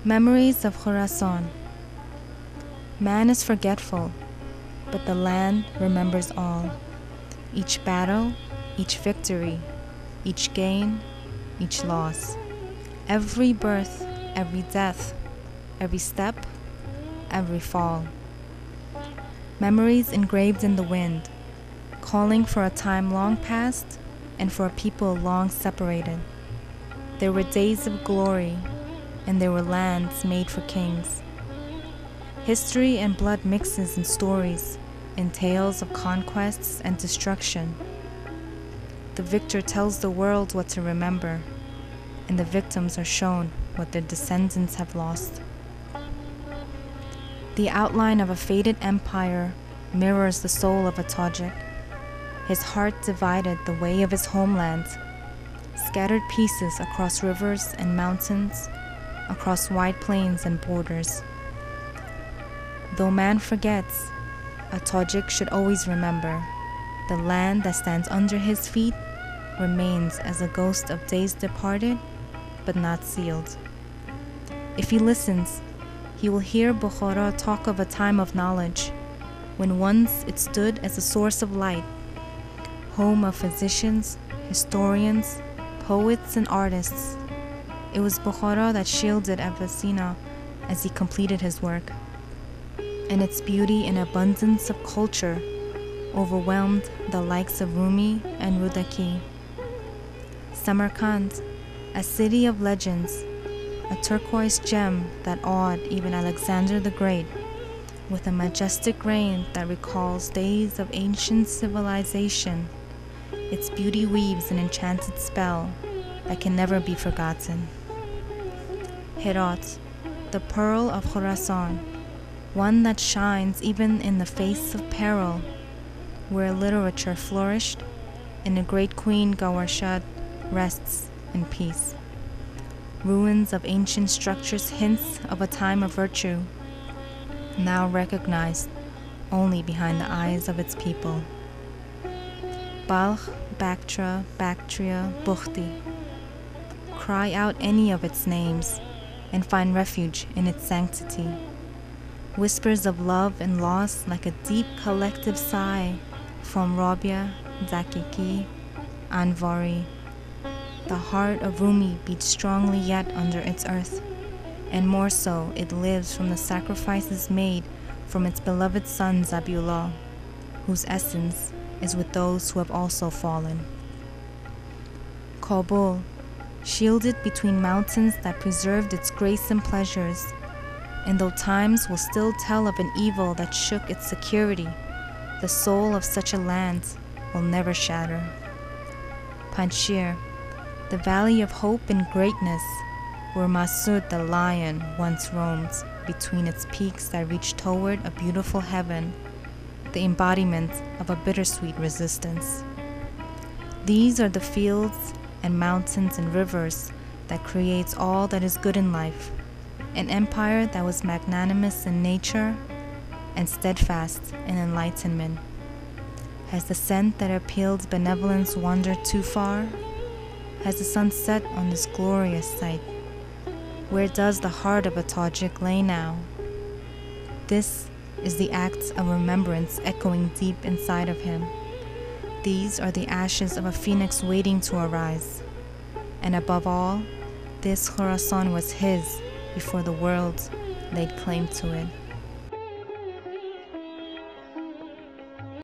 Memories of Khorasan. Man is forgetful, but the land remembers all. Each battle, each victory, each gain, each loss. Every birth, every death, every step, every fall. Memories engraved in the wind, calling for a time long past and for a people long separated. There were days of glory, and there were lands made for kings. History and blood mixes in stories, in tales of conquests and destruction. The victor tells the world what to remember, and the victims are shown what their descendants have lost. The outline of a faded empire mirrors the soul of a Tajik. His heart divided the way of his homeland, scattered pieces across rivers and mountains, across wide plains and borders. Though man forgets, a Tajik should always remember the land that stands under his feet remains as a ghost of days departed, but not sealed. If he listens, he will hear Bukhara talk of a time of knowledge, when once it stood as a source of light, home of physicians, historians, poets, and artists. It was Bukhara that shielded Abyssinia as he completed his work, and its beauty and abundance of culture overwhelmed the likes of Rumi and Rudaki. Samarqand, a city of legends, a turquoise gem that awed even Alexander the Great, with a majestic reign that recalls days of ancient civilization. Its beauty weaves an enchanted spell that can never be forgotten. Herat, the pearl of Khorasan, one that shines even in the face of peril, where literature flourished and a great queen Gawarshad rests in peace. Ruins of ancient structures, hints of a time of virtue, now recognized only behind the eyes of its people. Balkh, Bactria, Bactria, Bukhti. Cry out any of its names and find refuge in its sanctity. Whispers of love and loss like a deep collective sigh from Rabia, Dakiki, Anvari. The heart of Rumi beats strongly yet under its earth, and more so it lives from the sacrifices made from its beloved son Zabullah, whose essence is with those who have also fallen. Kabul, shielded between mountains that preserved its grace and pleasures, and though times will still tell of an evil that shook its security, the soul of such a land will never shatter. Panjshir, the valley of hope and greatness, where Masud the lion once roamed between its peaks that reached toward a beautiful heaven, the embodiment of a bittersweet resistance. These are the fields and mountains and rivers that creates all that is good in life, an empire that was magnanimous in nature and steadfast in enlightenment. Has the scent that appealed benevolence wandered too far? Has the sun set on this glorious sight? Where does the heart of a Tajik lay now? This is the acts of remembrance echoing deep inside of him. These are the ashes of a phoenix waiting to arise. And above all, this Khorasan was his before the world laid claim to it.